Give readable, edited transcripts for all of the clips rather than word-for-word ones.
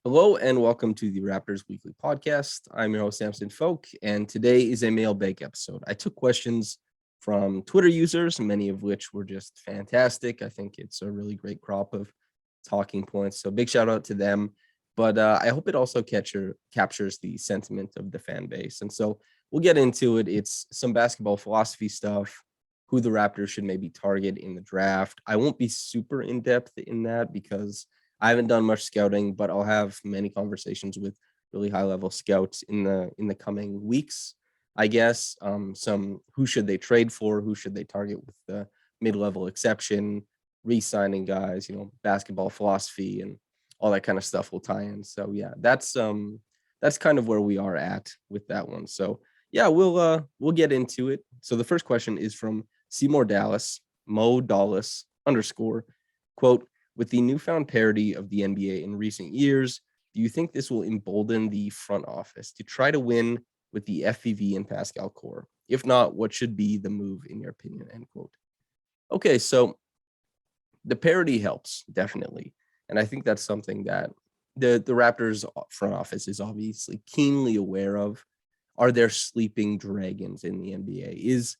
Hello and welcome to the Raptors Weekly Podcast. I'm your host, Samson Folk, and today is a Mailbag episode. I took questions from Twitter users, many of which were just fantastic. I think it's a really great crop of talking points, so big shout out to them. But I hope it also captures the sentiment of the fan base. And so we'll get into it. It's some basketball philosophy stuff, who the Raptors should maybe target in the draft. I won't be super in-depth in that because I haven't done much scouting, but I'll have many conversations with really high-level scouts in the coming weeks. I guess some who should they trade for, who should they target with the mid-level exception, re-signing guys, basketball philosophy and all that kind of stuff will tie in. So yeah, that's kind of where we are at with that one. So yeah, we'll get into it. So the first question is from Seymour Dallas, Mo Dallas _ quote, with the newfound parity of the NBA in recent years, do you think this will embolden the front office to try to win with the FVV and Pascal core? If not, what should be the move in your opinion? End quote. Okay, so the parity helps, definitely. And I think that's something that the Raptors front office is obviously keenly aware of. Are there sleeping dragons in the NBA?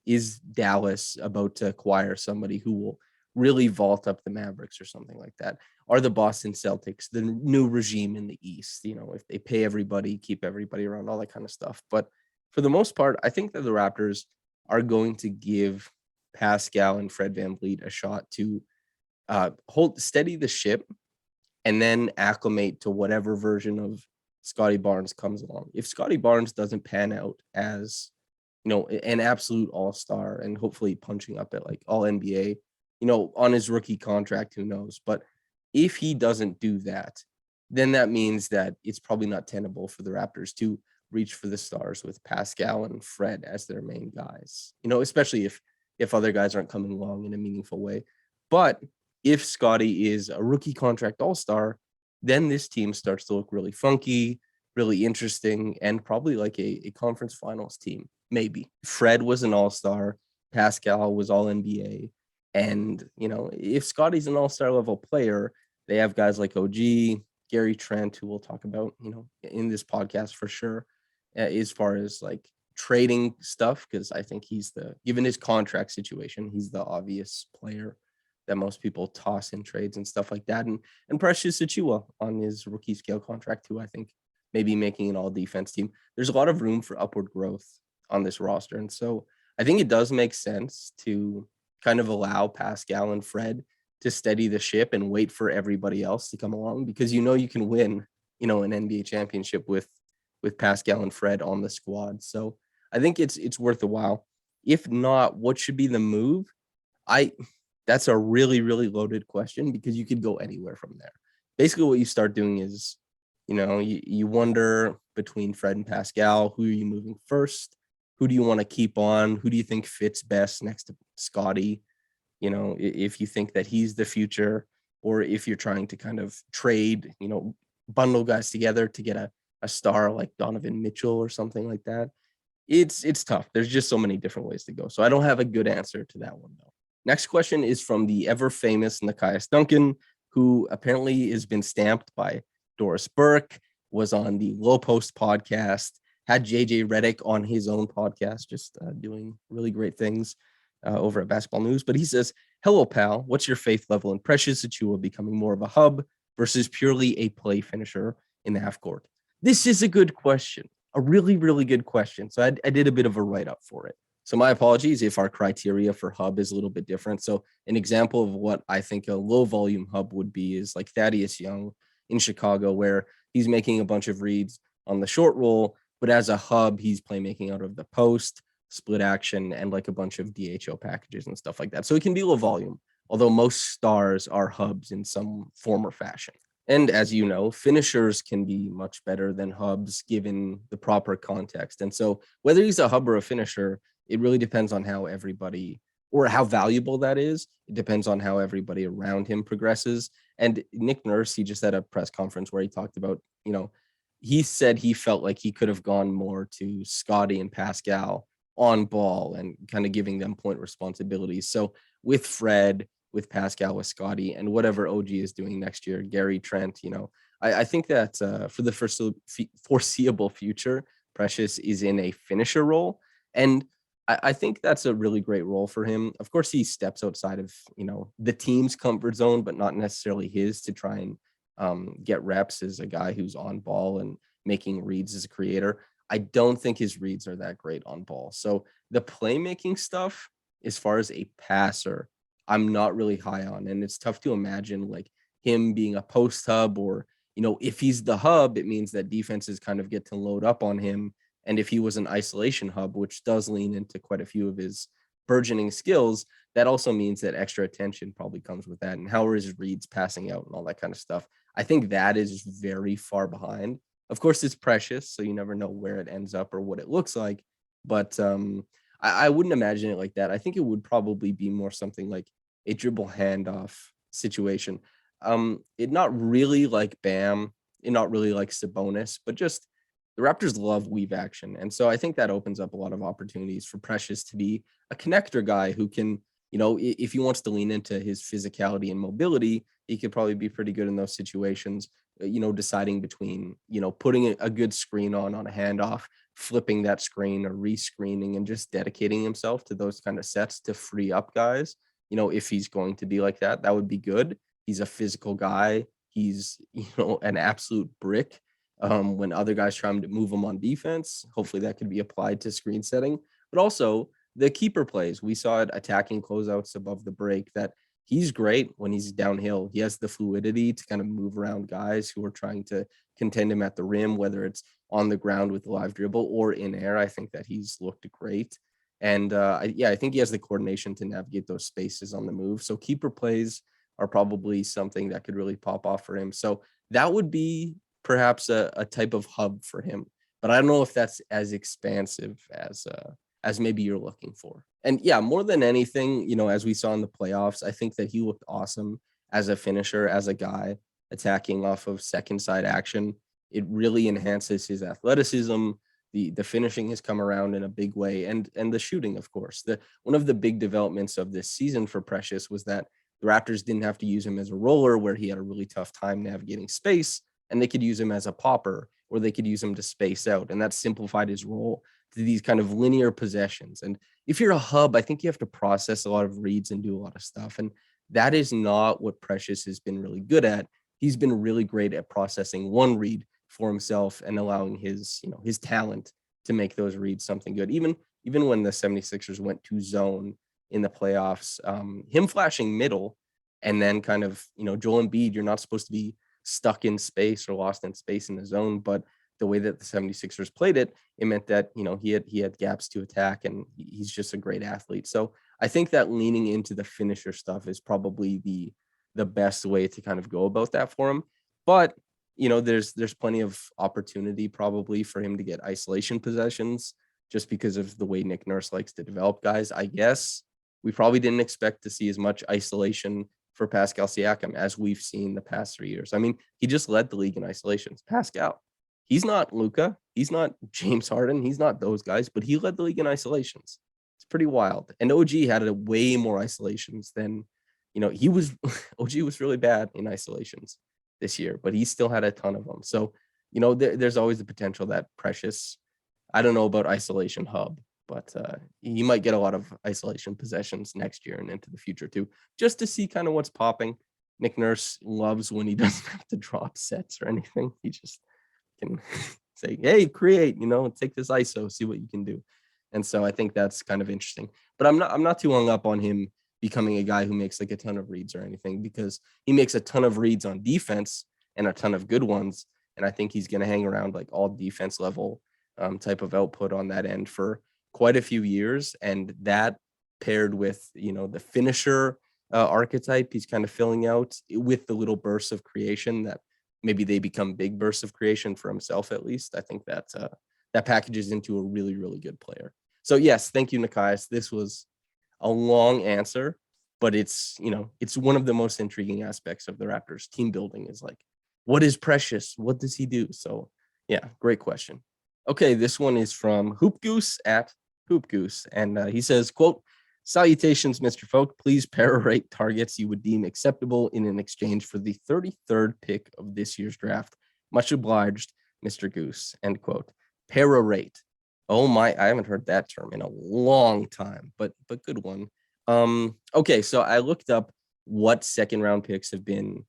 Is Dallas about to acquire somebody who will really vault up the Mavericks or something like that? Are the Boston Celtics the new regime in the East? If they pay everybody, keep everybody around, all that kind of stuff. But for the most part, I think that the Raptors are going to give Pascal and Fred VanVleet a shot to steady the ship and then acclimate to whatever version of Scottie Barnes comes along. If Scottie Barnes doesn't pan out as, an absolute all-star and hopefully punching up at like all NBA, on his rookie contract, who knows? But if he doesn't do that, then that means that it's probably not tenable for the Raptors to reach for the stars with Pascal and Fred as their main guys, especially if other guys aren't coming along in a meaningful way. But if Scottie is a rookie contract all-star, then this team starts to look really funky, really interesting, and probably like a conference finals team, maybe. Fred was an all-star. Pascal was all NBA. And, if Scottie's an all-star level player, they have guys like OG, Gary Trent, who we'll talk about, in this podcast for sure, as far as like trading stuff, because I think given his contract situation, he's the obvious player that most people toss in trades and stuff like that. And Precious Achiuwa on his rookie scale contract, who I think maybe making an all defense team. There's a lot of room for upward growth on this roster. And so I think it does make sense to kind of allow Pascal and Fred to steady the ship and wait for everybody else to come along, because you can win, an NBA championship with Pascal and Fred on the squad. So I think it's worth a while. If not, what should be the move? That's a really, really loaded question, because you could go anywhere from there. Basically, what you start doing is, you wonder between Fred and Pascal, who are you moving first? Who do you want to keep on? Who do you think fits best next to Scottie? If you think that he's the future, or if you're trying to kind of trade, bundle guys together to get a star like Donovan Mitchell or something like that. It's tough. There's just so many different ways to go. So I don't have a good answer to that one, though. Next question is from the ever famous Nekias Duncan, who apparently has been stamped by Doris Burke, was on the Low Post podcast, had JJ Redick on his own podcast, just doing really great things over at Basketball News. But he says, hello, pal. What's your faith level in Precious Achiuwa becoming more of a hub versus purely a play finisher in the half court? This is a good question, a really, really good question. So I did a bit of a write-up for it. So my apologies if our criteria for hub is a little bit different. So an example of what I think a low volume hub would be is like Thaddeus Young in Chicago, where he's making a bunch of reads on the short roll, but as a hub, he's playmaking out of the post, split action, and like a bunch of DHO packages and stuff like that. So it can be low volume, although most stars are hubs in some form or fashion. And as you know, finishers can be much better than hubs given the proper context. And so whether he's a hub or a finisher, it really depends on how everybody, or how valuable that is. It depends on how everybody around him progresses. And Nick Nurse, he just had a press conference where he talked about, he said he felt like he could have gone more to Scottie and Pascal on ball and kind of giving them point responsibilities. So with Fred, with Pascal, with Scottie, and whatever OG is doing next year, Gary Trent, I think that for the foreseeable future, Precious is in a finisher role. And I think that's a really great role for him. Of course, he steps outside of, the team's comfort zone, but not necessarily his, to try and get reps as a guy who's on ball and making reads as a creator. I don't think his reads are that great on ball. So the playmaking stuff, as far as a passer, I'm not really high on. And it's tough to imagine like him being a post hub, or, if he's the hub, it means that defenses kind of get to load up on him. And if he was an isolation hub, which does lean into quite a few of his burgeoning skills, that also means that extra attention probably comes with that. And how are his reads passing out and all that kind of stuff? I think that is very far behind. Of course, it's Precious, so you never know where it ends up or what it looks like. But I wouldn't imagine it like that. I think it would probably be more something like a dribble handoff situation. It not really like Bam, it not really like Sabonis, but just the Raptors love weave action. And so I think that opens up a lot of opportunities for Precious to be a connector guy who can, if he wants to lean into his physicality and mobility, he could probably be pretty good in those situations, deciding between, putting a good screen on a handoff, flipping that screen or rescreening, and just dedicating himself to those kind of sets to free up guys. If he's going to be like that, that would be good. He's a physical guy. He's, an absolute brick. When other guys try to move him on defense, hopefully that could be applied to screen setting, but also the keeper plays. We saw it attacking closeouts above the break, that he's great when he's downhill. He has the fluidity to kind of move around guys who are trying to contend him at the rim, whether it's on the ground with the live dribble or in air. I think that he's looked great. And I think he has the coordination to navigate those spaces on the move. So keeper plays are probably something that could really pop off for him. So that would be perhaps a type of hub for him, but I don't know if that's as expansive as maybe you're looking for. And yeah, more than anything, as we saw in the playoffs, I think that he looked awesome as a finisher, as a guy attacking off of second side action. It really enhances his athleticism. The finishing has come around in a big way, and the shooting, of course. One of the big developments of this season for Precious was that the Raptors didn't have to use him as a roller where he had a really tough time navigating space, and they could use him as a popper, or they could use him to space out. And that simplified his role to these kind of linear possessions. And if you're a hub, I think you have to process a lot of reads and do a lot of stuff. And that is not what Precious has been really good at. He's been really great at processing one read for himself and allowing his talent to make those reads something good. Even when the 76ers went to zone in the playoffs, him flashing middle, and then kind of, Joel Embiid, you're not supposed to be stuck in space or lost in space in the zone, but the way that the 76ers played it, it meant that, he had gaps to attack, and he's just a great athlete. So I think that leaning into the finisher stuff is probably the best way to kind of go about that for him. But, there's plenty of opportunity probably for him to get isolation possessions, just because of the way Nick Nurse likes to develop guys. I guess we probably didn't expect to see as much isolation for Pascal Siakam as we've seen the past 3 years. I mean, he just led the league in isolations. Pascal, he's not Luka, he's not James Harden, he's not those guys, but he led the league in isolations. It's pretty wild. And OG had a way more isolations than, he was. OG was really bad in isolations this year, but he still had a ton of them. So, there's always the potential that Precious, I don't know about isolation hub, but he might get a lot of isolation possessions next year and into the future too, just to see kind of what's popping. Nick Nurse loves when he doesn't have to drop sets or anything. He just can say, hey, create, take this ISO, see what you can do. And so I think that's kind of interesting. But I'm not too hung up on him becoming a guy who makes like a ton of reads or anything, because he makes a ton of reads on defense and a ton of good ones. And I think he's going to hang around like all defense level type of output on that end for quite a few years. And that paired with, the finisher archetype he's kind of filling out with the little bursts of creation that maybe they become big bursts of creation for himself, at least. I think that that packages into a really, really good player. So yes, thank you, Nikias. This was a long answer, but it's one of the most intriguing aspects of the Raptors team building is like, what is Precious? What does he do? So yeah, great question. Okay, this one is from Hoop Goose at Hoop Goose, and he says, quote, Salutations, Mr. Folk. Please perorate targets you would deem acceptable in an exchange for the 33rd pick of this year's draft. Much obliged, Mr. Goose. End quote. Perorate. Oh my, I haven't heard that term in a long time, but good one. Okay, so I looked up what second round picks have been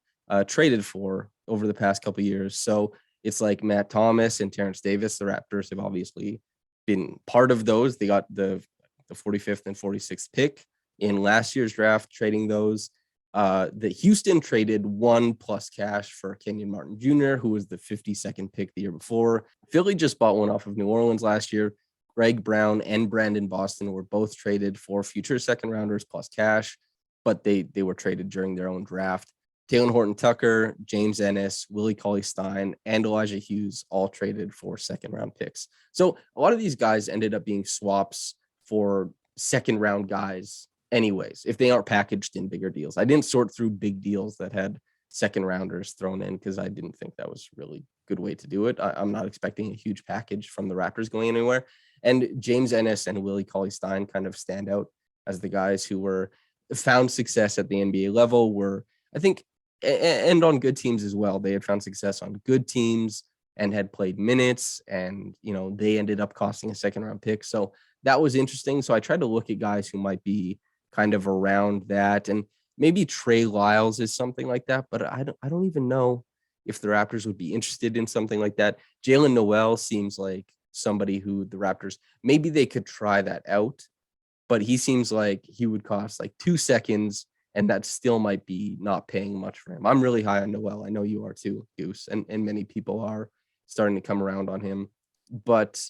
traded for over the past couple of years. So it's like Matt Thomas and Terrence Davis. The Raptors have obviously been part of those. They got the 45th and 46th pick in last year's draft, trading those. The Houston traded 1 plus cash for Kenyon Martin Jr., who was the 52nd pick the year before. Philly just bought one off of New Orleans last year. Greg Brown and Brandon Boston were both traded for future second rounders plus cash, but they were traded during their own draft. Taylor Horton-Tucker, James Ennis, Willie Cauley-Stein, and Elijah Hughes all traded for second round picks. So a lot of these guys ended up being swaps for second round guys anyways, if they aren't packaged in bigger deals. I didn't sort through big deals that had second rounders thrown in because I didn't think that was really a good way to do it. I'm not expecting a huge package from the Raptors going anywhere. And James Ennis and Willie Cauley-Stein kind of stand out as the guys who were found success at the NBA level, were, I think, and on good teams as well. They had found success on good teams and had played minutes, and, you know, they ended up costing a second round pick. So that was interesting. So I tried to look at guys who might be kind of around that, and maybe Trey Lyles is something like that, but I don't even know if the Raptors would be interested in something like that. Jalen Noel seems like somebody who the Raptors, maybe they could try that out, but he seems like he would cost like 2 seconds, and that still might be not paying much for him. I'm really high on Noel. I know you are too, Goose, and many people are starting to come around on him. But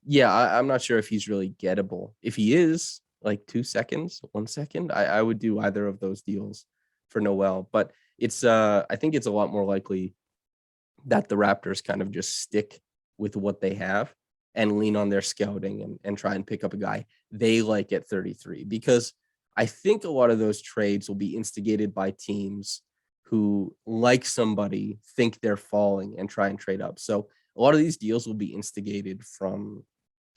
yeah, I'm not sure if he's really gettable. If he is, like 2 seconds, 1 second, I would do either of those deals for Noel. But it's I think it's a lot more likely that the Raptors kind of just stick with what they have and lean on their scouting and try and pick up a guy they like at 33, because I think a lot of those trades will be instigated by teams who like somebody, think they're falling, and try and trade up. So a lot of these deals will be instigated from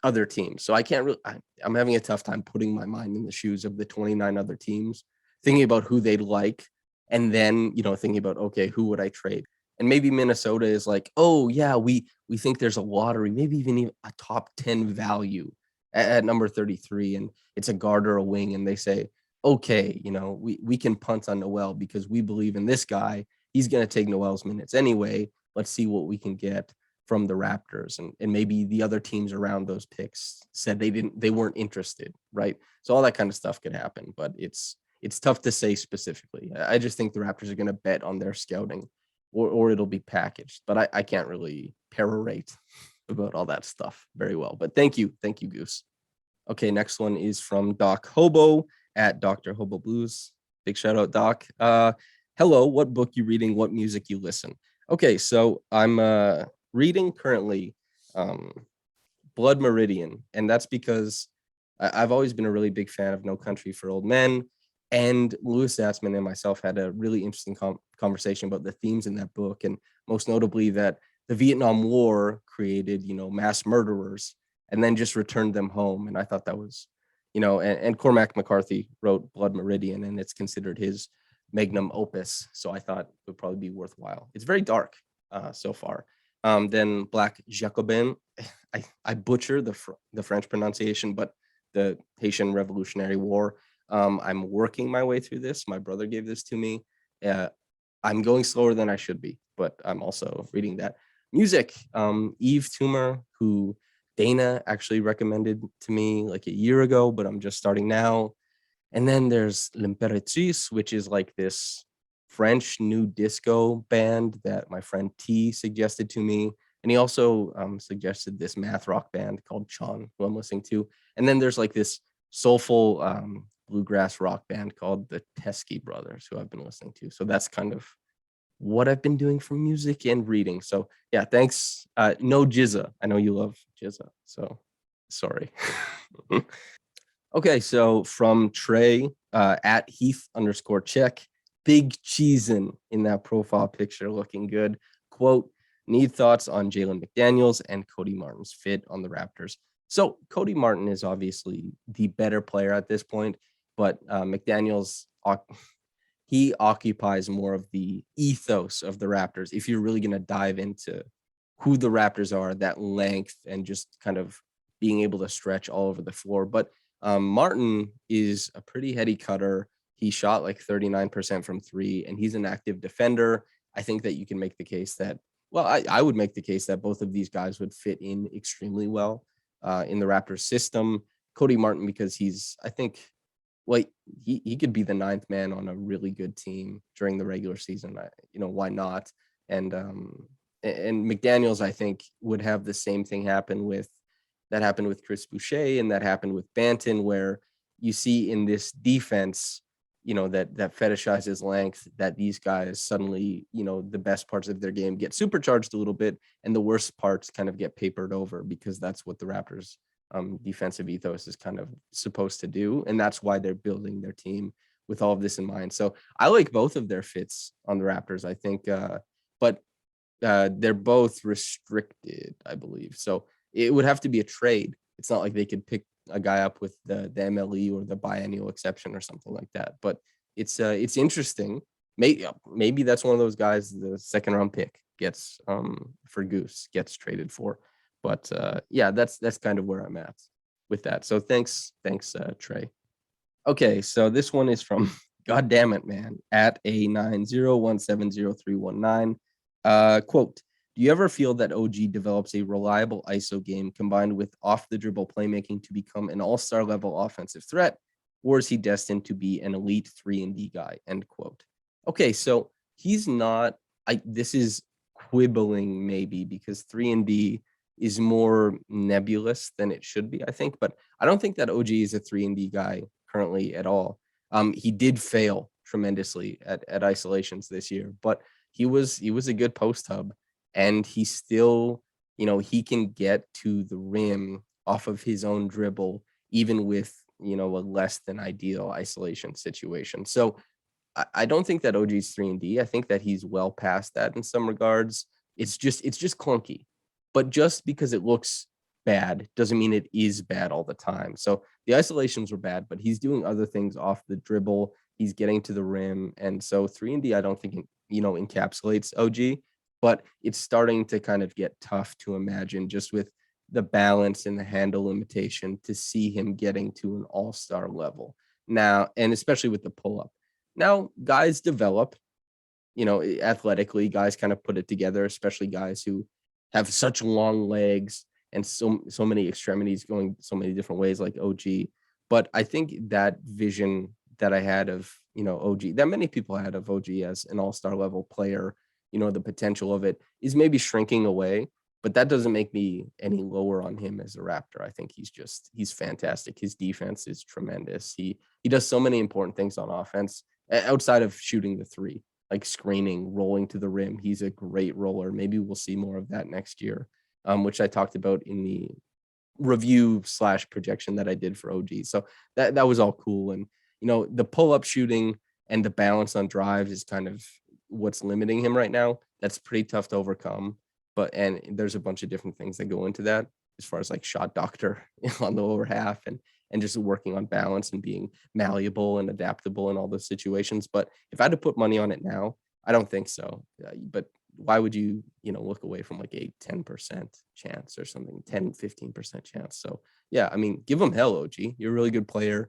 other teams. So I can't really, I'm having a tough time putting my mind in the shoes of the 29 other teams, thinking about who they'd like, and then, you know, thinking about, okay, who would I trade? And maybe Minnesota is like, oh yeah, we think there's a lottery, maybe even a top 10 value at number 33, and it's a guard or a wing, and they say, okay, you know, we can punt on Noel because we believe in this guy. He's going to take Noel's minutes anyway. Let's see what we can get from the Raptors. And maybe the other teams around those picks said they weren't interested, right? So all that kind of stuff could happen, but it's tough to say specifically. I just think the Raptors are going to bet on their scouting, or it'll be packaged, but I can't really perorate about all that stuff very well. But thank you, Goose. Okay, next one is from Doc Hobo at Dr. Hobo Blues. Big shout out, Doc. Hello, what book you reading? What music you listen? Okay, so I'm reading currently Blood Meridian, and that's because I've always been a really big fan of No Country for Old Men, and Louis Zatzman and myself had a really interesting conversation about the themes in that book, and most notably that the Vietnam War created, you know, mass murderers and then just returned them home. And I thought that was, you know, and Cormac McCarthy wrote Blood Meridian, and it's considered his magnum opus. So I thought it would probably be worthwhile. It's very dark so far. Then Black Jacobin, I butcher the French pronunciation, but the Haitian Revolutionary War. I'm working my way through this. My brother gave this to me. I'm going slower than I should be, but I'm also reading that. Music, Eve Toomer, who Dana actually recommended to me like a year ago, but I'm just starting now. And then there's L'Impératrice, which is like this French new disco band that my friend T suggested to me. And he also suggested this math rock band called Chon, who I'm listening to. And then there's like this soulful bluegrass rock band called the Teskey Brothers, who I've been listening to. So that's kind of what I've been doing for music and reading. So yeah, thanks. No Jizza. I know you love Jizza, so sorry. Okay, so from Trey at Heath_check, big cheesin' in that profile picture, looking good. Quote, need thoughts on Jalen McDaniels and Cody Martin's fit on the Raptors. So Cody Martin is obviously the better player at this point. but McDaniels, he occupies more of the ethos of the Raptors. If you're really going to dive into who the Raptors are, that length and just kind of being able to stretch all over the floor. But Martin is a pretty heady cutter. He shot like 39% from three, and he's an active defender. I think that you can make the case that, well, I would make the case that both of these guys would fit in extremely well in the Raptors system. Cody Martin, because he's, I think, well, he could be the ninth man on a really good team during the regular season. Why not? And McDaniels, I think, would have the same thing happen with that happened with Chris Boucher and that happened with Banton, where you see in this defense, that fetishizes length, that these guys suddenly, the best parts of their game get supercharged a little bit, and the worst parts kind of get papered over, because that's what the Raptors defensive ethos is kind of supposed to do. And that's why they're building their team with all of this in mind. So I like both of their fits on the Raptors, I think, but they're both restricted, I believe. So it would have to be a trade. It's not like they could pick a guy up with the MLE or the biennial exception or something like that. But it's interesting. Maybe that's one of those guys the second round pick gets for Goose gets traded for. But yeah, that's kind of where I'm at with that. So thanks, Trey. Okay, so this one is from God damn it, man, at A90170319. Quote, do you ever feel that OG develops a reliable ISO game combined with off the dribble playmaking to become an all-star level offensive threat, or is he destined to be an elite 3-and-D guy? End quote. Okay, so he's not. This is quibbling maybe, because 3-and-D is more nebulous than it should be, I think. But I don't think that OG is a 3-and-D guy currently at all. He did fail tremendously at isolations this year, but he was a good post hub, and he still, he can get to the rim off of his own dribble, even with, a less than ideal isolation situation. So I don't think that OG's 3-and-D. I think that he's well past that in some regards. It's just clunky. But just because it looks bad doesn't mean it is bad all the time. So the isolations were bad, but he's doing other things off the dribble. He's getting to the rim. And so 3-and-D, I don't think, encapsulates OG, but it's starting to kind of get tough to imagine, just with the balance and the handle limitation, to see him getting to an all-star level now, and especially with the pull-up. Now, guys develop, athletically, guys kind of put it together, especially guys who have such long legs and so many extremities going so many different ways, like OG. But I think that vision that I had of, OG, that many people had of OG as an all-star level player, the potential of it is maybe shrinking away, but that doesn't make me any lower on him as a Raptor. I think he's fantastic. His defense is tremendous. He does so many important things on offense outside of shooting the three, like screening, rolling to the rim. He's a great roller. Maybe we'll see more of that next year, which I talked about in the review / projection that I did for OG. So that was all cool. And, the pull-up shooting and the balance on drives is kind of what's limiting him right now. That's pretty tough to overcome. And there's a bunch of different things that go into that, as far as like shot doctor on the lower half, and just working on balance and being malleable and adaptable in all those situations. But if I had to put money on it now, I don't think so. But why would you, look away from like a 10% chance or something, 10-15% chance? So yeah, I mean, give him hell, OG. You're a really good player.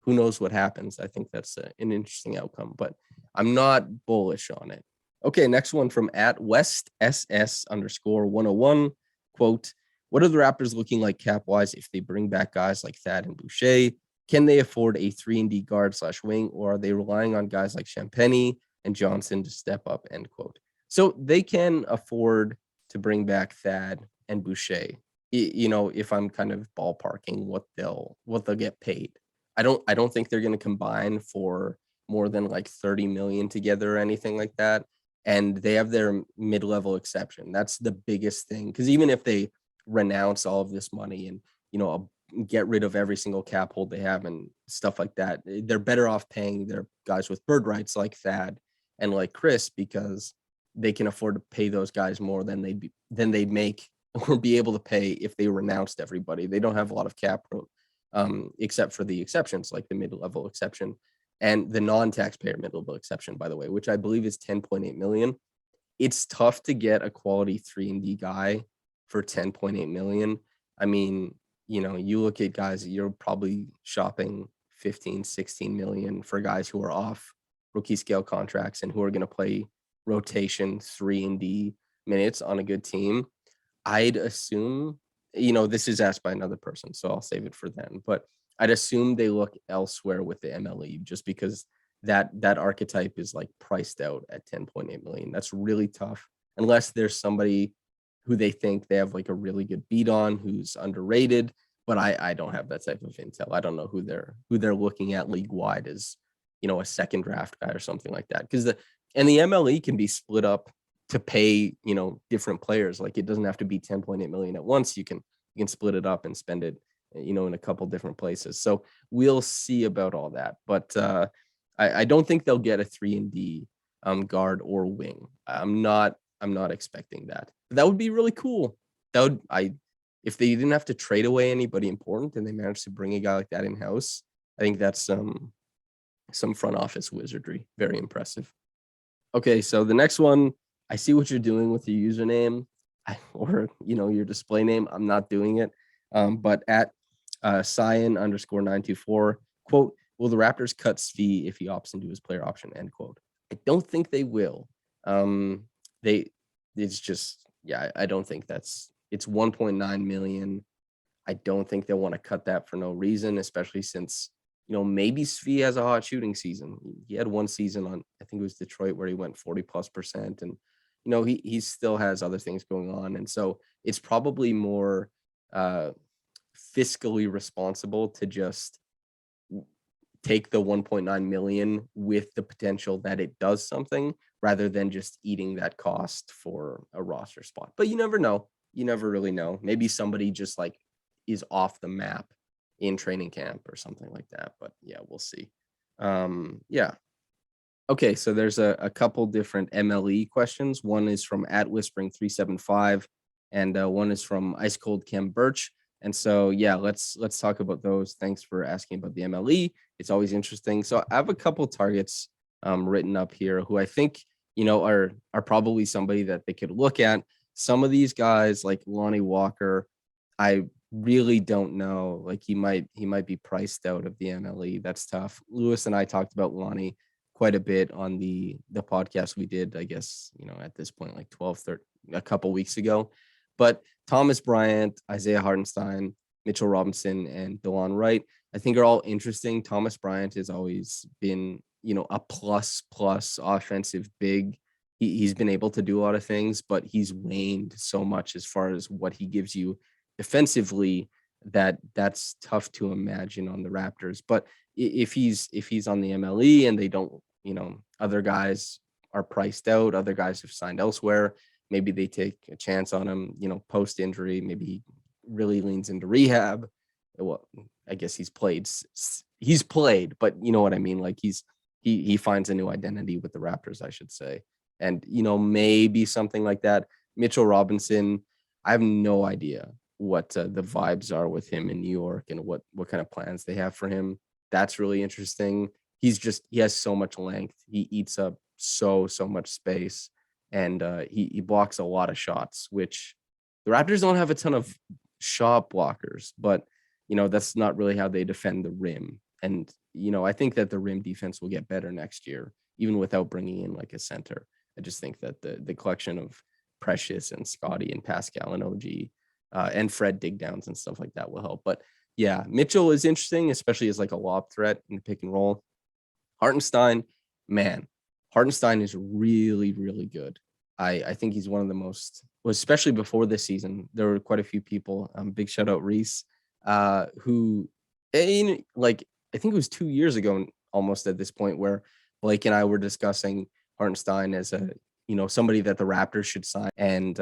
Who knows what happens? I think that's an interesting outcome, but I'm not bullish on it. Okay, next one from at West SS _101. Quote, what are the Raptors looking like cap-wise if they bring back guys like Thad and Boucher? Can they afford a 3-and-D guard / wing, or are they relying on guys like Champagnie and Johnson to step up? End quote. So they can afford to bring back Thad and Boucher. If I'm kind of ballparking what they'll get paid. I don't think they're going to combine for more than like 30 million together or anything like that. And they have their mid-level exception. That's the biggest thing. Because even if they renounce all of this money and, get rid of every single cap hold they have and stuff like that, they're better off paying their guys with bird rights like Thad and like Chris, because they can afford to pay those guys more than they'd make or be able to pay if they renounced everybody. They don't have a lot of cap room. except for the exceptions, like the mid-level exception and the non-taxpayer mid-level exception, by the way, which I believe is 10.8 million. It's tough to get a quality 3-and-D guy for 10.8 million. I mean, you look at guys, you're probably shopping 15, 16 million for guys who are off rookie scale contracts and who are going to play rotation 3-and-D minutes on a good team. I'd assume, this is asked by another person, so I'll save it for them. But I'd assume they look elsewhere with the MLE just because that archetype is like priced out at 10.8 million. That's really tough unless there's somebody who they think they have like a really good beat on, who's underrated. But I don't have that type of intel. I don't know who they're looking at league wide as, a second draft guy or something like that. Because the MLE can be split up to pay, different players. Like it doesn't have to be 10.8 million at once. You can split it up and spend it, in a couple different places. So we'll see about all that. But I don't think they'll get a 3-and-D guard or wing. I'm not expecting that. But that would be really cool. If they didn't have to trade away anybody important and they managed to bring a guy like that in house, I think that's some front office wizardry. Very impressive. Okay, so the next one, I see what you're doing with your username or your display name. I'm not doing it. But at Cyan_924, quote, will the Raptors cut Svi if he opts into his player option, end quote. I don't think they will. It's just, I don't think it's 1.9 million. I don't think they want to cut that for no reason, especially since, maybe Svi has a hot shooting season. He had one season on, I think it was Detroit, where he went 40+%. And, he still has other things going on. And so it's probably more fiscally responsible to just take the 1.9 million with the potential that it does something rather than just eating that cost for a roster spot. But you never know. You never really know. Maybe somebody just like is off the map in training camp or something like that. But yeah, we'll see. Okay, so there's a couple different MLE questions. One is from @Whispering375, and one is from Ice Cold Cam Birch. And so, let's talk about those. Thanks for asking about the MLE. It's always interesting. So I have a couple targets written up here who I think, are probably somebody that they could look at. Some of these guys, like Lonnie Walker, I really don't know. Like he might be priced out of the MLE. That's tough. Lewis and I talked about Lonnie quite a bit on the podcast we did, I guess, at this point, like 12-13, a couple weeks ago. But Thomas Bryant, Isaiah Hartenstein, Mitchell Robinson, and DeLon Wright, I think are all interesting. Thomas Bryant has always been, a plus offensive big. He's been able to do a lot of things, but he's waned so much as far as what he gives you defensively that's tough to imagine on the Raptors. But if he's on the MLE and they don't, other guys are priced out, other guys have signed elsewhere, maybe they take a chance on him, post injury, maybe he really leans into rehab. Well, I guess he's played, but you know what I mean? Like he finds a new identity with the Raptors, I should say. And, maybe something like that. Mitchell Robinson, I have no idea what the vibes are with him in New York and what kind of plans they have for him. That's really interesting. He has so much length. He eats up so much space, and he blocks a lot of shots, which the Raptors don't have a ton of shot blockers, but that's not really how they defend the rim. And I think that the rim defense will get better next year, even without bringing in like a center. I just think that the collection of Precious and Scottie and Pascal and OG and Fred dig downs and stuff like that will help. But yeah, Mitchell is interesting, especially as like a lob threat in the pick and roll. Hartenstein is really, really good. I think he's one of the most, especially before this season, there were quite a few people, big shout out Reese, who, like, I think it was 2 years ago almost at this point where Blake and I were discussing Hartenstein as a, somebody that the Raptors should sign. And,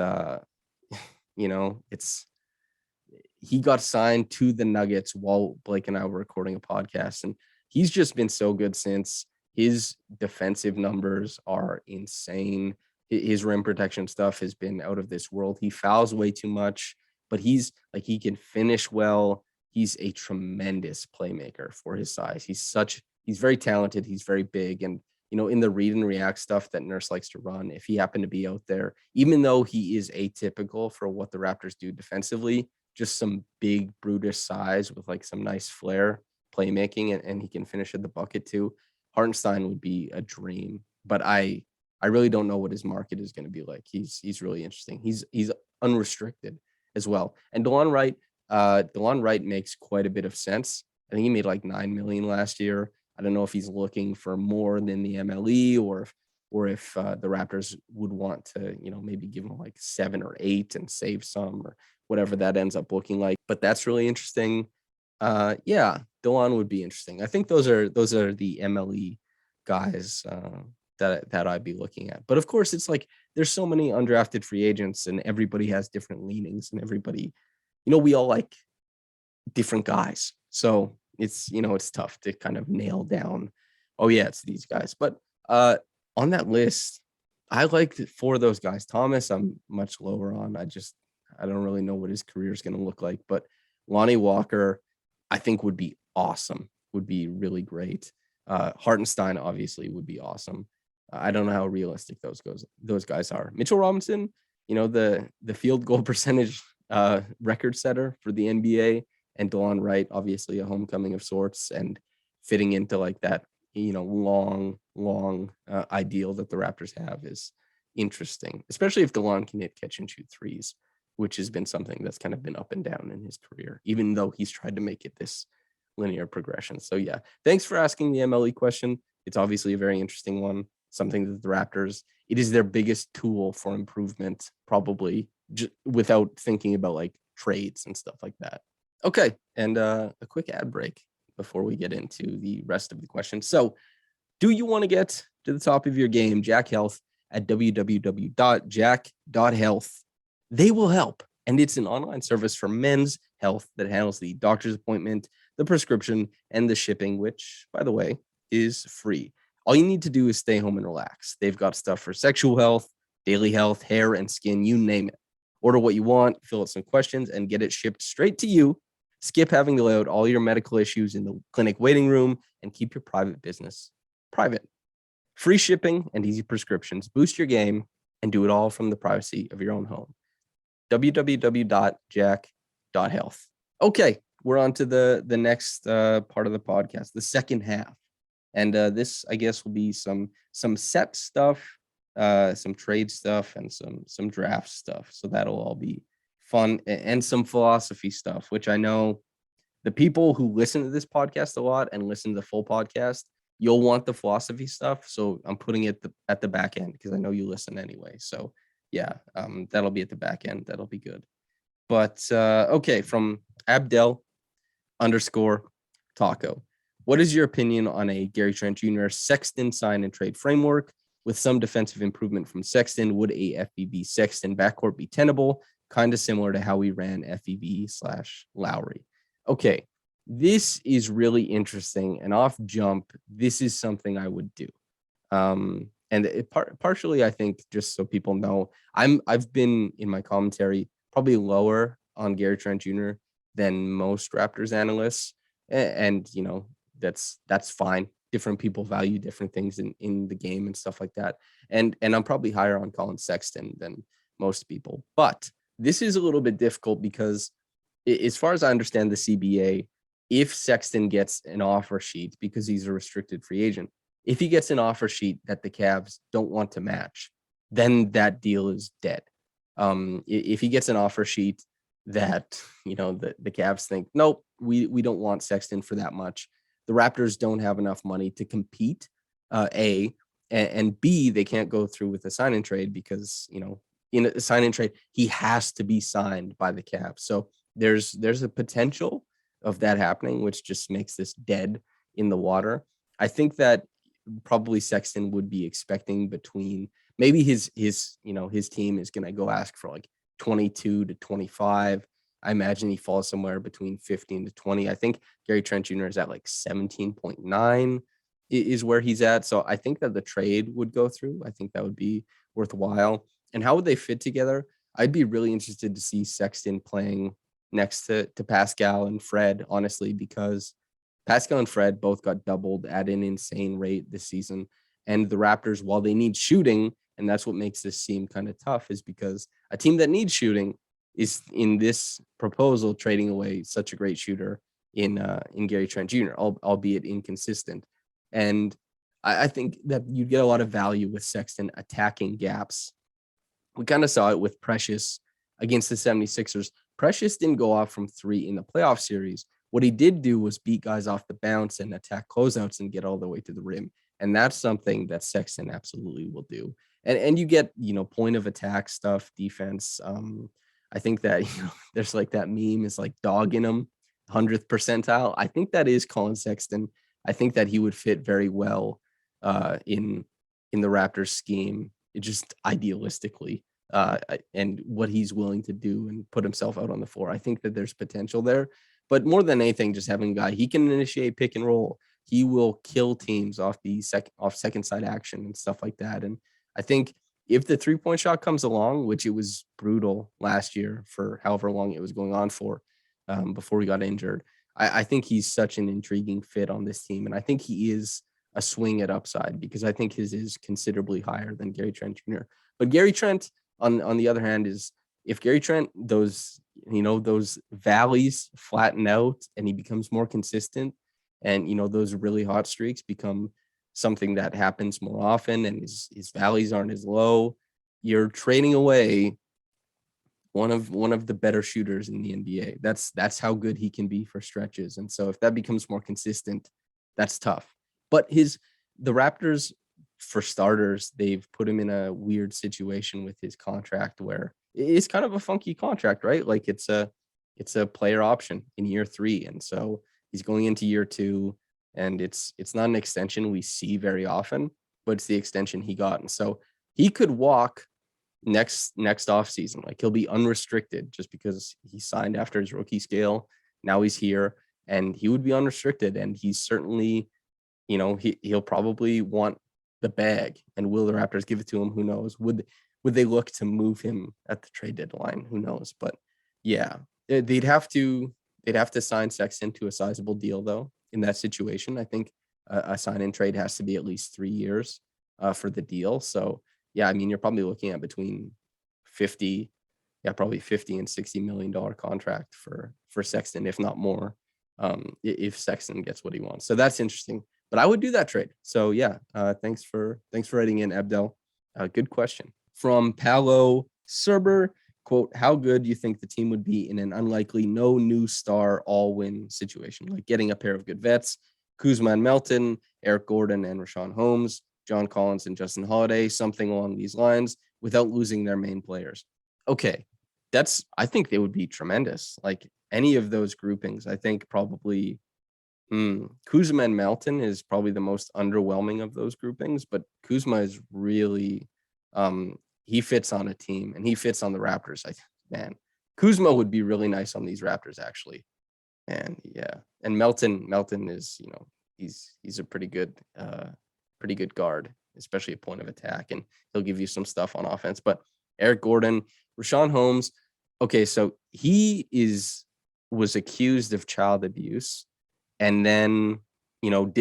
he got signed to the Nuggets while Blake and I were recording a podcast, and he's just been so good since. His defensive numbers are insane. His rim protection stuff has been out of this world. He fouls way too much, but he's like, he can finish well. he's a tremendous playmaker for his size. He's very talented. He's very big. And, in the read and react stuff that Nurse likes to run, if he happened to be out there, even though he is atypical for what the Raptors do defensively, just some big brutish size with like some nice flair playmaking, and he can finish at the bucket too. Hartenstein would be a dream, but I really don't know what his market is going to be like. He's really interesting. He's unrestricted as well. And DeLon Wright makes quite a bit of sense. I think he made like $9 million last year. I don't know if he's looking for more than the MLE or if the Raptors would want to, maybe give him like 7 or 8 and save some or whatever that ends up looking like. But that's really interesting. Yeah, DeLon would be interesting. I think those are the MLE guys that I'd be looking at. But of course, it's like there's so many undrafted free agents and everybody has different leanings and everybody, we all like different guys. So it's tough to kind of nail down, oh yeah, it's these guys. But on that list, I like 4 of those guys. Thomas, I'm much lower on. I don't really know what his career is going to look like. But Lonnie Walker, I think would be awesome, would be really great. Hartenstein obviously would be awesome. I don't know how realistic those guys are. Mitchell Robinson, the field goal percentage record setter for the NBA, and DeLon Wright, obviously a homecoming of sorts and fitting into like that, long ideal that the Raptors have is interesting, especially if DeLon can hit catch and shoot threes, which has been something that's kind of been up and down in his career, even though he's tried to make it this linear progression. So yeah, thanks for asking the MLE question. It's obviously a very interesting one, something that the Raptors, it is their biggest tool for improvement, probably without thinking about like trades and stuff like that. Okay, and a quick ad break before we get into the rest of the questions. So do you want to get to the top of your game? Jack Health at www.jack.health. They will help. And it's an online service for men's health that handles the doctor's appointment, the prescription, and the shipping, which, by the way, is free. All you need to do is stay home and relax. They've got stuff for sexual health, daily health, hair, and skin, you name it. Order what you want, fill out some questions, and get it shipped straight to you. Skip having to lay out all your medical issues in the clinic waiting room and keep your private business private. Free shipping and easy prescriptions. Boost your game and do it all from the privacy of your own home. www.jack.health. Okay, we're on to the next part of the podcast, the second half. And this, I guess, will be some set stuff, some trade stuff, and some draft stuff. So that'll all be fun, and some philosophy stuff, which I know the people who listen to this podcast a lot and listen to the full podcast, you'll want the philosophy stuff. So I'm putting it at the back end because I know you listen anyway. So yeah, that'll be at the back end. That'll be good. But okay, from Abdel _Taco. What is your opinion on a Gary Trent Jr. Sexton sign and trade framework? With some defensive improvement from Sexton, would a FVV Sexton backcourt be tenable? Kind of similar to how we ran FVV/Lowry. Okay, this is really interesting. And off jump, this is something I would do. And partially, I think, just so people know, I've been in my commentary probably lower on Gary Trent Jr. than most Raptors analysts, and that's fine. Different people value different things in the game and stuff like that. And I'm probably higher on Collin Sexton than most people. But this is a little bit difficult because, as far as I understand the CBA, if Sexton gets an offer sheet, because he's a restricted free agent, if he gets an offer sheet that the Cavs don't want to match, then that deal is dead. If he gets an offer sheet that, the Cavs think, nope, we don't want Sexton for that much, the Raptors don't have enough money to compete, A, and B, they can't go through with a sign and trade because, in a sign and trade, he has to be signed by the Cavs. So there's a potential of that happening, which just makes this dead in the water. I think that probably Sexton would be expecting between, maybe his team is going to go ask for like 22 to 25. I imagine he falls somewhere between 15 to 20. I think Gary Trent Jr. is at like 17.9 is where he's at. So I think that the trade would go through. I think that would be worthwhile. And how would they fit together? I'd be really interested to see Sexton playing next to Pascal and Fred, honestly, because Pascal and Fred both got doubled at an insane rate this season. And the Raptors, while they need shooting, and that's what makes this seem kind of tough, is because a team that needs shooting is in this proposal trading away such a great shooter in Gary Trent Jr., albeit inconsistent. And I think that you get a lot of value with Sexton attacking gaps. We kind of saw it with Precious against the 76ers. Precious didn't go off from three in the playoff series. What he did do was beat guys off the bounce and attack closeouts and get all the way to the rim. And that's something that Sexton absolutely will do. And you get, point of attack stuff, defense. I think that, there's like that meme is like dogging him, 100th percentile. I think that is Collin Sexton. I think that he would fit very well in the Raptors scheme, just idealistically, and what he's willing to do and put himself out on the floor. I think that there's potential there. But more than anything, just having a guy, he can initiate pick and roll. He will kill teams off the second side action and stuff like that. And I think if the 3-point shot comes along, which it was brutal last year for however long it was going on for, before he got injured, I think he's such an intriguing fit on this team. And I think he is a swing at upside because I think his is considerably higher than Gary Trent Jr. But Gary Trent, on the other hand, is if Gary Trent, those valleys flatten out and he becomes more consistent, and those really hot streaks become something that happens more often, and his valleys aren't as low, you're trading away one of the better shooters in the NBA. That's how good he can be for stretches. And so if that becomes more consistent, that's tough. But the Raptors, for starters, they've put him in a weird situation with his contract where it's kind of a funky contract, right? Like it's a player option in year 3. And so he's going into year 2, and it's not an extension we see very often, but it's the extension he got. And so he could walk next off season. Like he'll be unrestricted just because he signed after his rookie scale. Now he's here and he would be unrestricted. And he's certainly, he'll probably want the bag. And will the Raptors give it to him? Who knows? Would they look to move him at the trade deadline? Who knows? But yeah, they'd have to sign Sexton to a sizable deal though. In that situation, I think a sign and trade has to be at least 3 years for the deal. So yeah, I mean, you're probably looking at between probably $50 and $60 million contract for Sexton, if not more, if Sexton gets what he wants. So that's interesting. But I would do that trade. So yeah, thanks for writing in, Abdel. Good question. From Paolo Serber, quote, how good do you think the team would be in an unlikely no new star all-win situation, like getting a pair of good vets, Kuzma and Melton, Eric Gordon and Rashawn Holmes, John Collins and Justin Holiday, something along these lines, without losing their main players? Okay, I think they would be tremendous. Like any of those groupings, I think probably Kuzma and Melton is probably the most underwhelming of those groupings, but Kuzma is really he fits on a team and he fits on the Raptors. Man, Kuzma would be really nice on these Raptors, actually. And yeah, and Melton is, he's a pretty good guard, especially a point of attack, and he'll give you some stuff on offense. But Eric Gordon, Rashawn Holmes, okay, so he was accused of child abuse, and then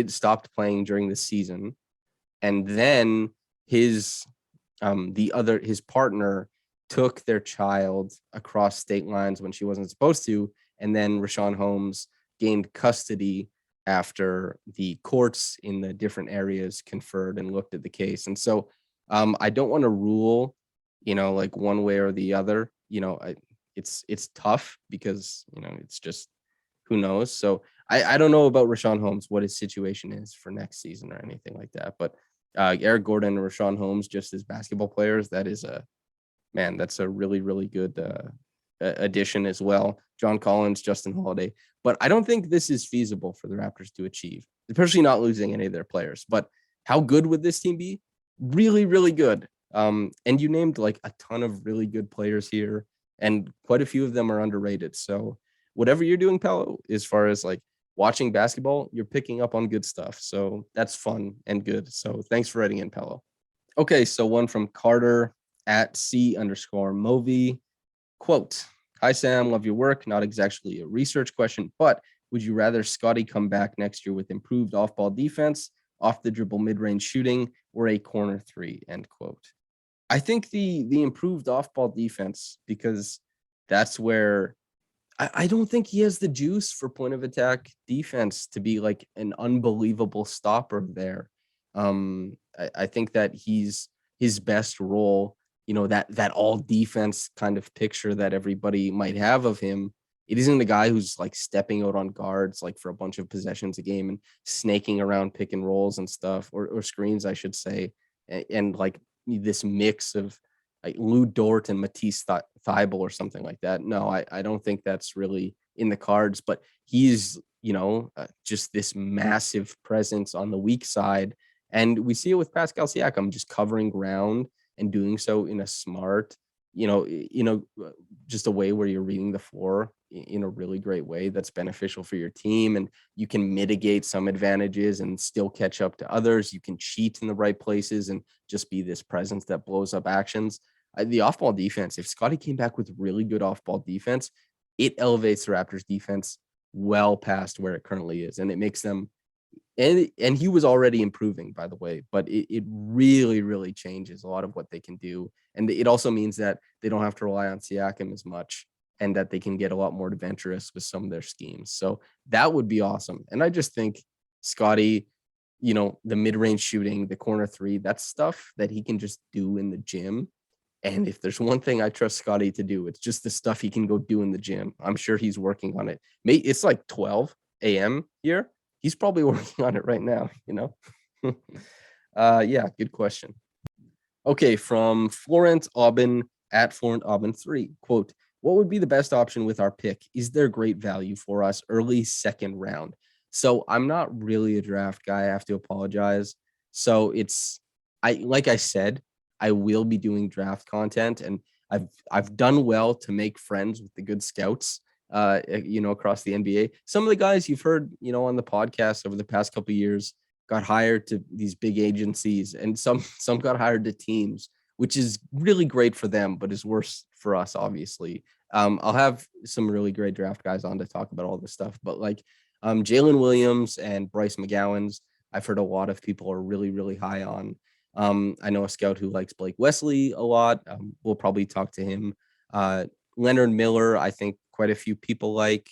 stopped playing during the season, and then his partner took their child across state lines when she wasn't supposed to, and then Rashawn Holmes gained custody after the courts in the different areas conferred and looked at the case. And so I don't want to rule, like one way or the other. It's tough because, it's just who knows. So I don't know about Rashawn Holmes, what his situation is for next season or anything like that. But Eric Gordon and Rashawn Holmes, just as basketball players, that's a really, really good addition as well. John Collins, Justin Holiday. But I don't think this is feasible for the Raptors to achieve, especially not losing any of their players. But how good would this team be? Really, really good. And you named like a ton of really good players here, and quite a few of them are underrated. So whatever you're doing, Paolo, as far as like watching basketball, you're picking up on good stuff. So that's fun and good. So thanks for writing in, Paolo. Okay, so one from Carter at C_Movie. Quote, Hi, Sam. Love your work. Not exactly a research question, but would you rather Scottie come back next year with improved off-ball defense, off the dribble mid-range shooting, or a corner three? End quote. I think the improved off-ball defense, because that's where I don't think he has the juice for point of attack defense to be like an unbelievable stopper there. I think that he's his best role, that all defense kind of picture that everybody might have of him. It isn't a guy who's like stepping out on guards like for a bunch of possessions a game and snaking around pick and rolls and stuff, or screens, I should say, and like this mix of like Lou Dort and Matisse Thybulle or something like that. No, I don't think that's really in the cards, but he's, just this massive presence on the weak side. And we see it with Pascal Siakam just covering ground and doing so in a smart, just a way where you're reading the floor in a really great way that's beneficial for your team. And you can mitigate some advantages and still catch up to others. You can cheat in the right places and just be this presence that blows up actions. The off-ball defense, if Scottie came back with really good off-ball defense, it elevates the Raptors defense well past where it currently is. And it makes them, and he was already improving, by the way, but it really, really changes a lot of what they can do. And it also means that they don't have to rely on Siakam as much, and that they can get a lot more adventurous with some of their schemes. So that would be awesome. And I just think Scottie, the mid-range shooting, the corner three, that's stuff that he can just do in the gym. And if there's one thing I trust Scottie to do, it's just the stuff he can go do in the gym. I'm sure he's working on it. It's like 12 a.m. here. He's probably working on it right now, Yeah, good question. Okay, from Florent Aubin at Florent Aubin 3, quote, what would be the best option with our pick? Is there great value for us early second round? So I'm not really a draft guy. I have to apologize. So like I said, I will be doing draft content, and I've done well to make friends with the good scouts, across the NBA. Some of the guys you've heard, on the podcast over the past couple of years got hired to these big agencies, and some got hired to teams, which is really great for them, but is worse for us, obviously. I'll have some really great draft guys on to talk about all this stuff, but like Jalen Williams and Bryce McGowan's, I've heard a lot of people are really, really high on. I know a scout who likes Blake Wesley a lot. We'll probably talk to him. Leonard Miller, I think quite a few people like.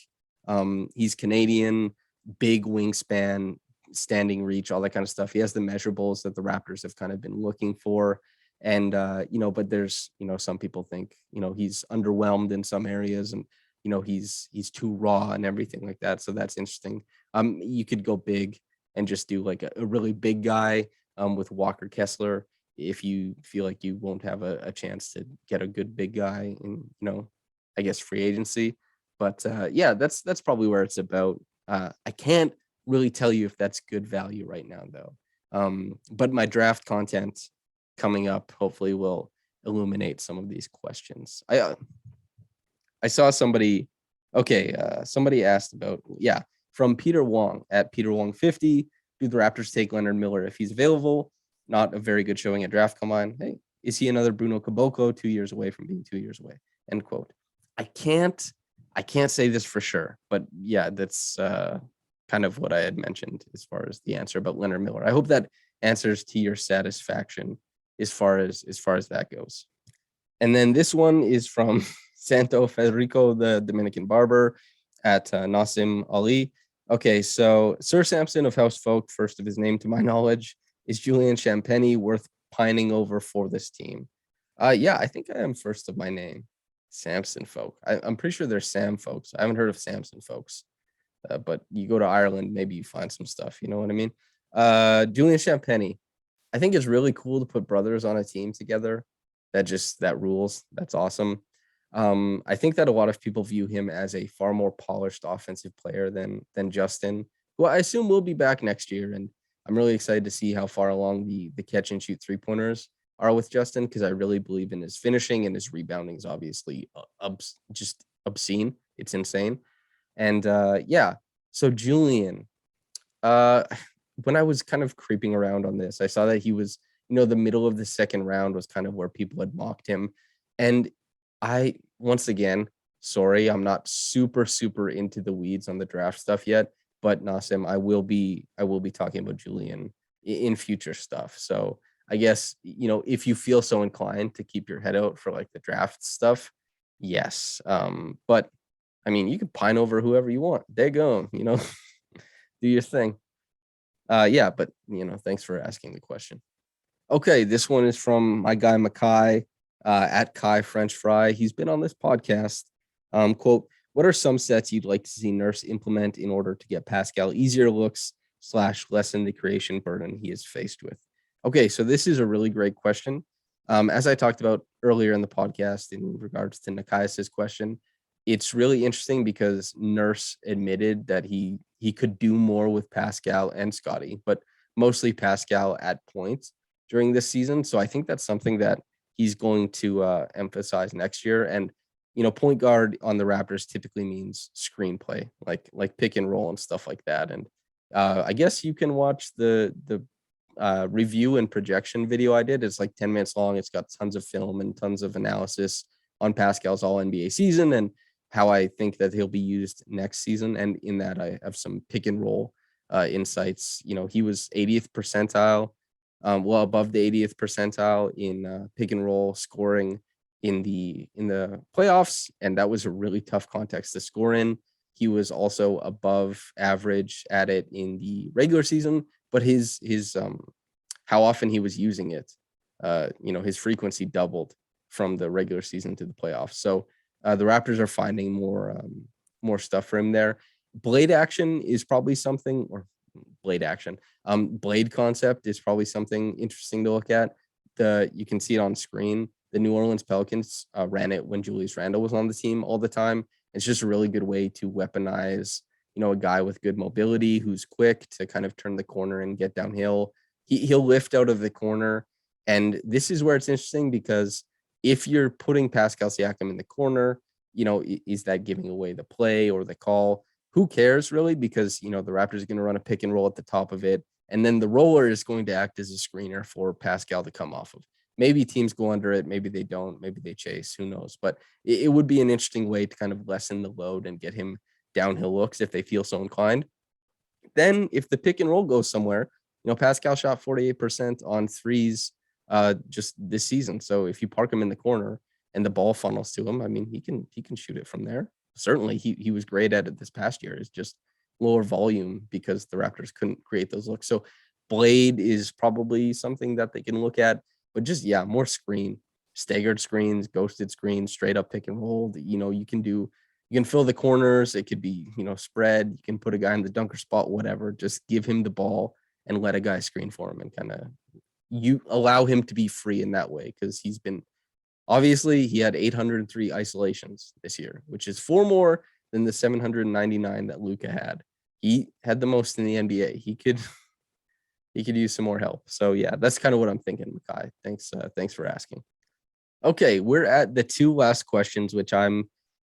He's Canadian, big wingspan, standing reach, all that kind of stuff. He has the measurables that the Raptors have kind of been looking for. And, but there's, some people think, he's underwhelmed in some areas, and, he's too raw and everything like that. So that's interesting. You could go big and just do like a really big guy with Walker Kessler, if you feel like you won't have a chance to get a good big guy in, I guess, free agency. But yeah, that's probably where it's about. I can't really tell you if that's good value right now, though. But my draft content coming up hopefully will illuminate some of these questions. I saw somebody, somebody asked about, from Peter Wong at Peter Wong 50. Do the Raptors take Leonard Miller if he's available? Not a very good showing at draft combine. Hey, is he another Bruno Caboclo 2 years away from being 2 years away? End quote. I can't say this for sure, but yeah, that's kind of what I had mentioned as far as the answer about Leonard Miller. I hope that answers to your satisfaction as far as that goes. And then this one is from Santo Federico, the Dominican barber, at Nassim Ali. Okay, so Sir Samson of House Folk, first of his name to my knowledge, is Julian Champagnie worth pining over for this team? Yeah, I think I am first of my name. Samson Folk. I'm pretty sure there's Sam Folks. I haven't heard of Samson Folks, but you go to Ireland, maybe you find some stuff. You know what I mean? Julian Champagnie. I think it's really cool to put brothers on a team together. That rules. That's awesome. I think that a lot of people view him as a far more polished offensive player than Justin, who I assume will be back next year. And I'm really excited to see how far along the catch and shoot 3-pointers are with Justin, because I really believe in his finishing, and his rebounding is obviously just obscene. It's insane. And so Julian, when I was kind of creeping around on this, I saw that he was, the middle of the second round was kind of where people had mocked him. And I, once again, sorry, I'm not super into the weeds on the draft stuff yet. But Nassim, I will be talking about Julian in future stuff. So I guess, if you feel so inclined to keep your head out for like the draft stuff, yes. But I mean, you could pine over whoever you want. They go, do your thing. Yeah, but thanks for asking the question. Okay, this one is from my guy Makai, at Kai French Fry. He's been on this podcast. Quote, what are some sets you'd like to see Nurse implement in order to get Pascal easier looks / lessen the creation burden he is faced with? Okay, so this is a really great question. As I talked about earlier in the podcast in regards to Nikias's question, it's really interesting because Nurse admitted that he could do more with Pascal and Scottie, but mostly Pascal at points during this season. So I think that's something that he's going to emphasize next year. And point guard on the Raptors typically means screenplay, like pick and roll and stuff like that. And I guess you can watch the review and projection video I did. It's like 10 minutes long. It's got tons of film and tons of analysis on Pascal's All NBA season and how I think that he'll be used next season. And in that, I have some pick and roll insights. He was 80th percentile, above the 80th percentile in pick and roll scoring in the playoffs, and that was a really tough context to score in. He was also above average at it in the regular season, but his how often he was using it, his frequency doubled from the regular season to the playoffs. So the Raptors are finding more stuff for him there. Blade action is probably something, or blade action. Blade concept is probably something interesting to look at. You can see it on screen. The New Orleans Pelicans ran it when Julius Randle was on the team all the time. It's just a really good way to weaponize, a guy with good mobility who's quick to kind of turn the corner and get downhill. He'll lift out of the corner. And this is where it's interesting because if you're putting Pascal Siakam in the corner, is that giving away the play or the call? Who cares really? Because, the Raptors are going to run a pick and roll at the top of it. And then the roller is going to act as a screener for Pascal to come off of. Maybe teams go under it. Maybe they don't. Maybe they chase. Who knows? But it would be an interesting way to kind of lessen the load and get him downhill looks if they feel so inclined. Then if the pick and roll goes somewhere, Pascal shot 48% on threes just this season. So if you park him in the corner and the ball funnels to him, I mean, he can shoot it from there. Certainly he was great at it this past year. It's just lower volume because the Raptors couldn't create those looks. So Blade is probably something that they can look at, but just, more screen, staggered screens, ghosted screens, straight up pick and roll. You can fill the corners. It could be, spread. You can put a guy in the dunker spot, whatever. Just give him the ball and let a guy screen for him and kind of you allow him to be free in that way because he's been obviously he had 803 isolations this year, which is 4 more than the 799 that Luka had. He had the most in the NBA. He could use some more help. So yeah, that's kind of what I'm thinking, Makai. Thanks for asking. Okay, we're at the 2 last questions, which I'm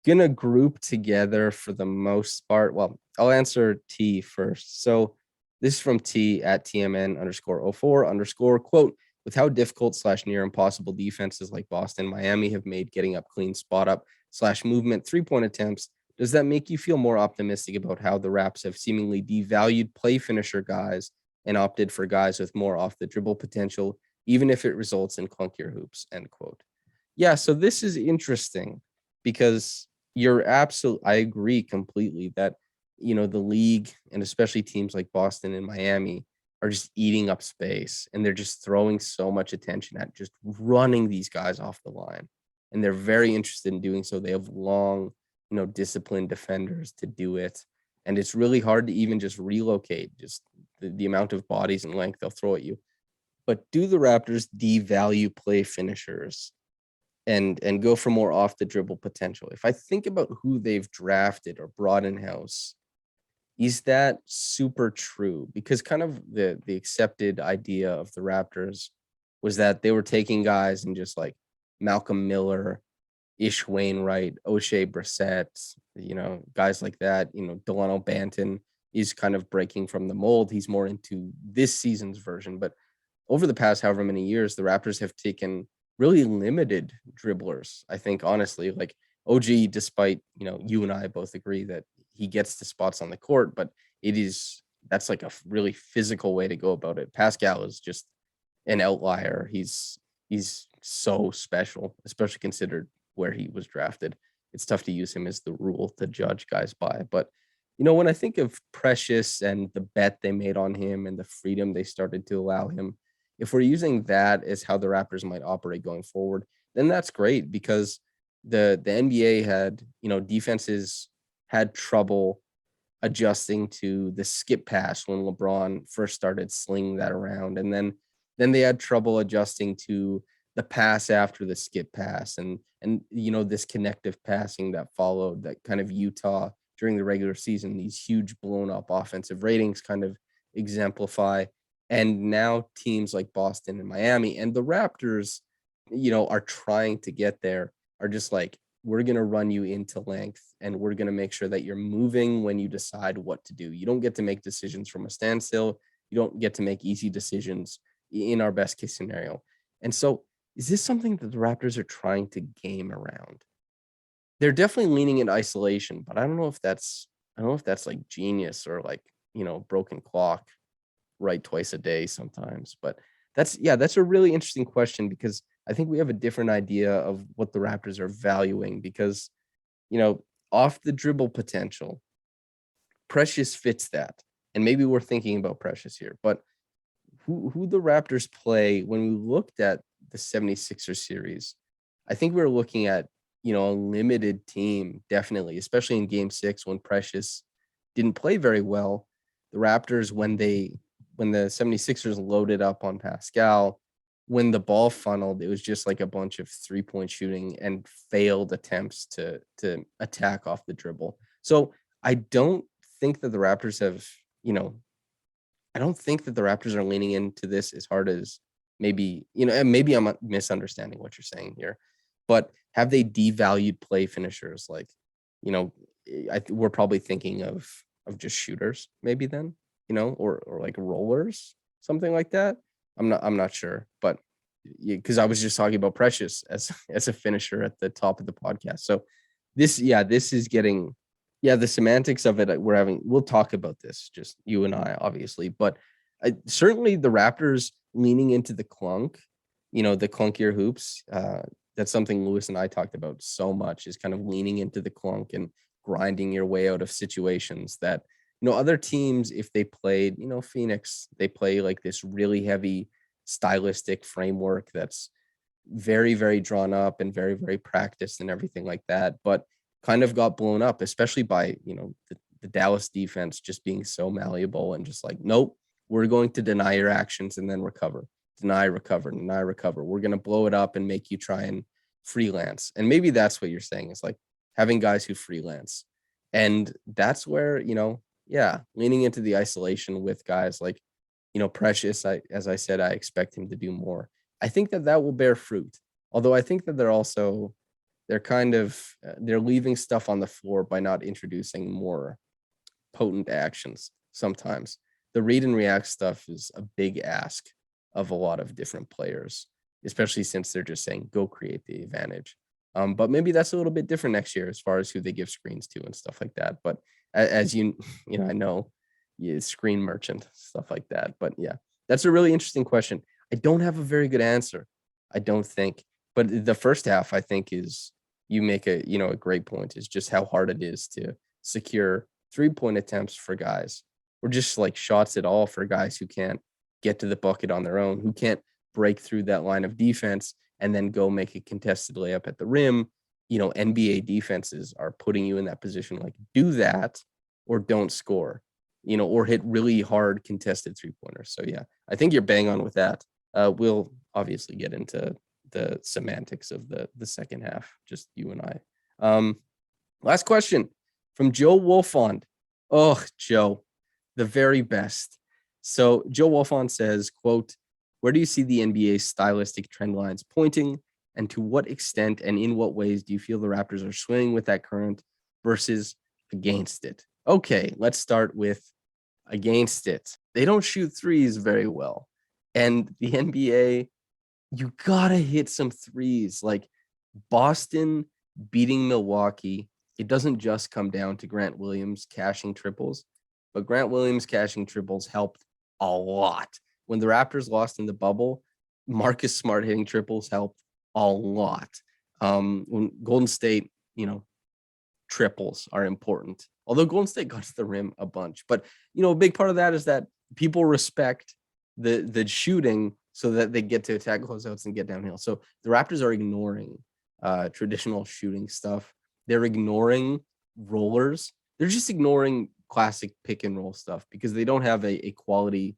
gonna group together for the most part. Well, I'll answer T first. So this is from T at TMN_04_ quote, with how difficult / near impossible defenses like Boston, Miami have made getting up clean spot up / movement 3-point attempts, does that make you feel more optimistic about how the Raps have seemingly devalued play finisher guys and opted for guys with more off the dribble potential, even if it results in clunkier hoops, end quote. Yeah, so this is interesting because I agree completely that, the league and especially teams like Boston and Miami are just eating up space and they're just throwing so much attention at just running these guys off the line. And they're very interested in doing so. They have long, disciplined defenders to do it. And it's really hard to even just relocate just the amount of bodies and length they'll throw at you. But do the Raptors devalue play finishers and go for more off the dribble potential? If I think about who they've drafted or brought in house, is that super true? Because kind of the accepted idea of the Raptors was that they were taking guys and just like Malcolm Miller, Ish Wainwright, O'Shea Brissett, guys like that. Delano Banton is kind of breaking from the mold. He's more into this season's version. But over the past however many years, the Raptors have taken really limited dribblers. I think, honestly, like OG, despite, you and I both agree that he gets to spots on the court, but that's like a really physical way to go about it. Pascal is just an outlier. He's so special, especially considered where he was drafted. It's tough to use him as the rule to judge guys by. But when I think of Precious and the bet they made on him and the freedom they started to allow him, if we're using that as how the Raptors might operate going forward, then that's great because the NBA had, defenses had trouble adjusting to the skip pass when LeBron first started slinging that around. And then they had trouble adjusting to the pass after the skip pass and this connective passing that followed that kind of Utah during the regular season, these huge blown up offensive ratings kind of exemplify. And now teams like Boston and Miami and the Raptors, are trying to get there, are just like, we're going to run you into length and we're going to make sure that you're moving when you decide what to do. You don't get to make decisions from a standstill. You don't get to make easy decisions in our best case scenario. And so is this something that the Raptors are trying to game around? They're definitely leaning into isolation, but I don't know if that's like genius or like, broken clock, right twice a day sometimes. But that's a really interesting question because I think we have a different idea of what the Raptors are valuing because, off the dribble potential, Precious fits that. And maybe we're thinking about Precious here, but who the Raptors play when we looked at the 76ers series, I think we were looking at, a limited team, definitely, especially in game 6 when Precious didn't play very well. The Raptors, when the 76ers loaded up on Pascal, when the ball funneled, it was just like a bunch of 3-point shooting and failed attempts to attack off the dribble. So I don't think that the Raptors have, I don't think that the Raptors are leaning into this as hard as maybe, and maybe I'm misunderstanding what you're saying here, but have they devalued play finishers? Like, we're probably thinking of just shooters maybe then, or like rollers, something like that. I'm not sure, but because I was just talking about Precious as a finisher at the top of the podcast. So this is getting, the semantics of it. We'll talk about this, just you and I, obviously, but certainly the Raptors leaning into the clunk, the clunkier hoops. That's something Lewis and I talked about so much, is kind of leaning into the clunk and grinding your way out of situations that, other teams, if they played, Phoenix, they play like this really heavy stylistic framework that's very, very drawn up and very, very practiced and everything like that, but kind of got blown up, especially by, the Dallas defense just being so malleable and just like, nope, we're going to deny your actions and then recover. Deny, recover. We're going to blow it up and make you try and freelance. And maybe that's what you're saying, is like having guys who freelance. And that's where, leaning into the isolation with guys like, Precious, as I said, I expect him to do more. I think that will bear fruit. Although I think that they're leaving stuff on the floor by not introducing more potent actions. Sometimes the read and react stuff is a big ask of a lot of different players, especially since they're just saying, go create the advantage. But maybe that's a little bit different next year as far as who they give screens to and stuff like that. But as I know, screen merchant, stuff like that. But yeah, that's a really interesting question. I don't have a very good answer, I don't think. But the first half, I think, is, you make a great point, is just how hard it is to secure 3-point attempts for guys, or just like shots at all for guys who can't get to the bucket on their own, who can't break through that line of defense and then go make a contested layup at the rim. NBA defenses are putting you in that position, like, do that or don't score, or hit really hard contested 3-pointers. So yeah, I think you're bang on with that. We'll obviously get into the semantics of the second half, just you and I. Last question from Joe Wolfond. Oh, Joe, the very best. So Joe Wolfond says, quote, where do you see the NBA's stylistic trend lines pointing, and to what extent and in what ways do you feel the Raptors are swinging with that current versus against it? Okay, let's start with against it. They don't shoot threes very well. And the NBA, you gotta hit some threes. Like, Boston beating Milwaukee, it doesn't just come down to Grant Williams cashing triples, but Grant Williams cashing triples helped a lot. When the Raptors lost in the bubble, Marcus Smart hitting triples helped a lot. When Golden State, triples are important. Although Golden State got to the rim a bunch, but a big part of that is that people respect the shooting so that they get to attack closeouts and get downhill. So the Raptors are ignoring traditional shooting stuff. They're ignoring rollers. They're just ignoring classic pick and roll stuff because they don't have a quality.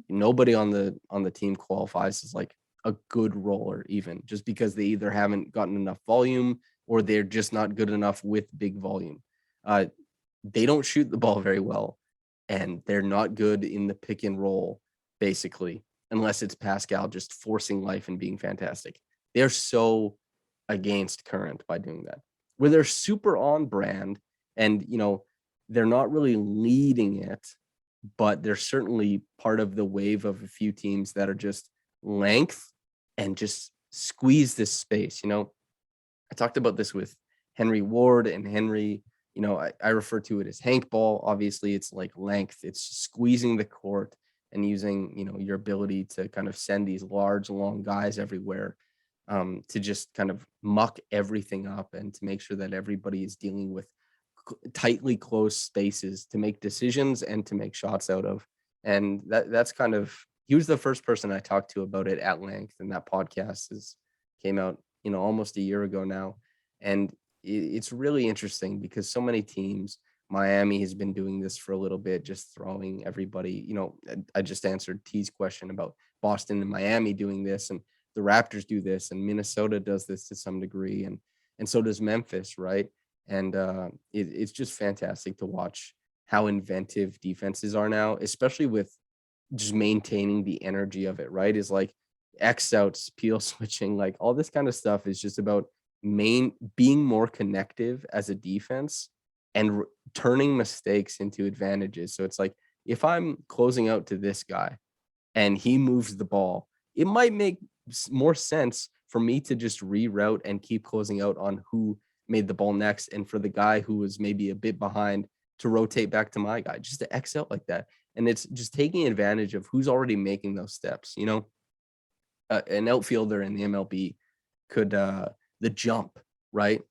Nobody on the team qualifies as like a good roller, even just because they either haven't gotten enough volume or they're just not good enough with big volume. They don't shoot the ball very well, and they're not good in the pick and roll, basically, unless it's Pascal just forcing life and being fantastic. They're so against current by doing that, where they're super on brand and, they're not really leading it, but they're certainly part of the wave of a few teams that are just length and just squeeze this space. I talked about this with Henry Ward, and Henry, I refer to it as Hank ball. Obviously, it's like length. It's squeezing the court and using, your ability to kind of send these large, long guys everywhere to just kind of muck everything up and to make sure that everybody is dealing with tightly closed spaces to make decisions and to make shots out of. And that's kind of, he was the first person I talked to about it at length, and that podcast came out almost a year ago now. And it's really interesting because so many teams, Miami has been doing this for a little bit, just throwing everybody, I just answered T's question about Boston and Miami doing this, and the Raptors do this, and Minnesota does this to some degree, and so does Memphis, right? And it's just fantastic to watch how inventive defenses are now, especially with just maintaining the energy of it, right? Is like X outs, peel switching, like all this kind of stuff is just about being more connective as a defense and turning mistakes into advantages. So it's like, if I'm closing out to this guy and he moves the ball, it might make more sense for me to just reroute and keep closing out on who made the ball next, and for the guy who was maybe a bit behind to rotate back to my guy, just to X out like that. And it's just taking advantage of who's already making those steps. An outfielder in the MLB could the jump, right?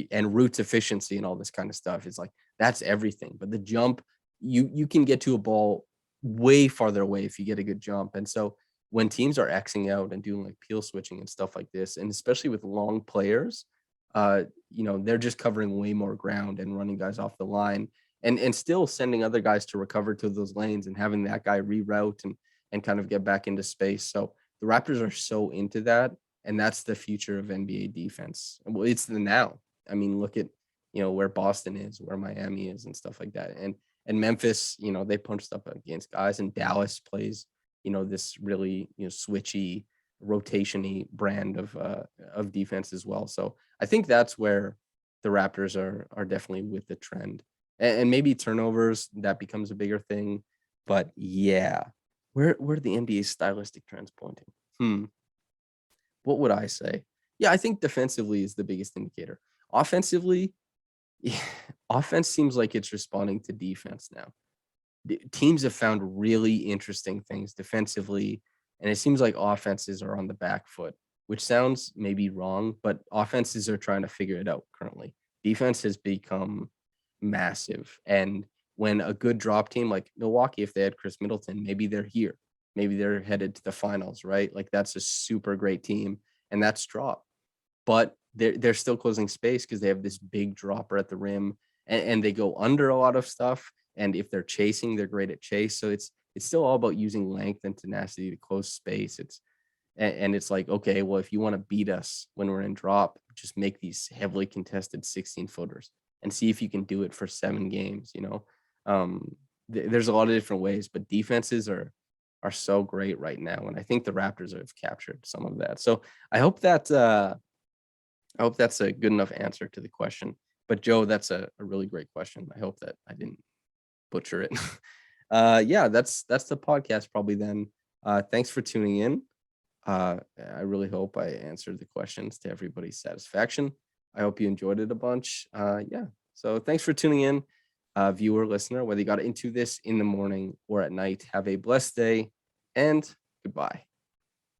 And roots efficiency and all this kind of stuff is like, that's everything. But the jump, you can get to a ball way farther away if you get a good jump. And so when teams are Xing out and doing like peel switching and stuff like this, and especially with long players, they're just covering way more ground and running guys off the line and still sending other guys to recover to those lanes and having that guy reroute and kind of get back into space. So the Raptors are so into that, and that's the future of NBA defense. Well, it's the now. I mean, look at, where Boston is, where Miami is and stuff like that. And Memphis, they punched up against guys, and Dallas plays, this really, switchy, rotation-y brand of defense as well. So I think that's where the Raptors are definitely with the trend, and maybe turnovers, that becomes a bigger thing. But yeah, where the NBA stylistic trends pointing? What would I say? Yeah, I think defensively is the biggest indicator. Offensively, offense seems like it's responding to defense now. Teams have found really interesting things defensively, and it seems like offenses are on the back foot, which sounds maybe wrong, but offenses are trying to figure it out currently. Defense has become massive, and when a good drop team like Milwaukee, if they had Chris Middleton, maybe they're here. Maybe they're headed to the finals, right? Like, that's a super great team, and that's drop. But they're still closing space because they have this big dropper at the rim, and they go under a lot of stuff. And if they're chasing, they're great at chase. So it's still all about using length and tenacity to close space. It's like, okay, well, if you want to beat us when we're in drop, just make these heavily contested 16 footers and see if you can do it for 7 games. There's a lot of different ways, but defenses are so great right now, and I think the Raptors have captured some of that. So I hope that's a good enough answer to the question. But Joe, that's a really great question. I hope that I didn't butcher it. Yeah, that's the podcast probably then. Thanks for tuning in. I really hope I answered the questions to everybody's satisfaction. I hope you enjoyed it a bunch. Yeah. So thanks for tuning in, viewer, listener, whether you got into this in the morning or at night. Have a blessed day and goodbye.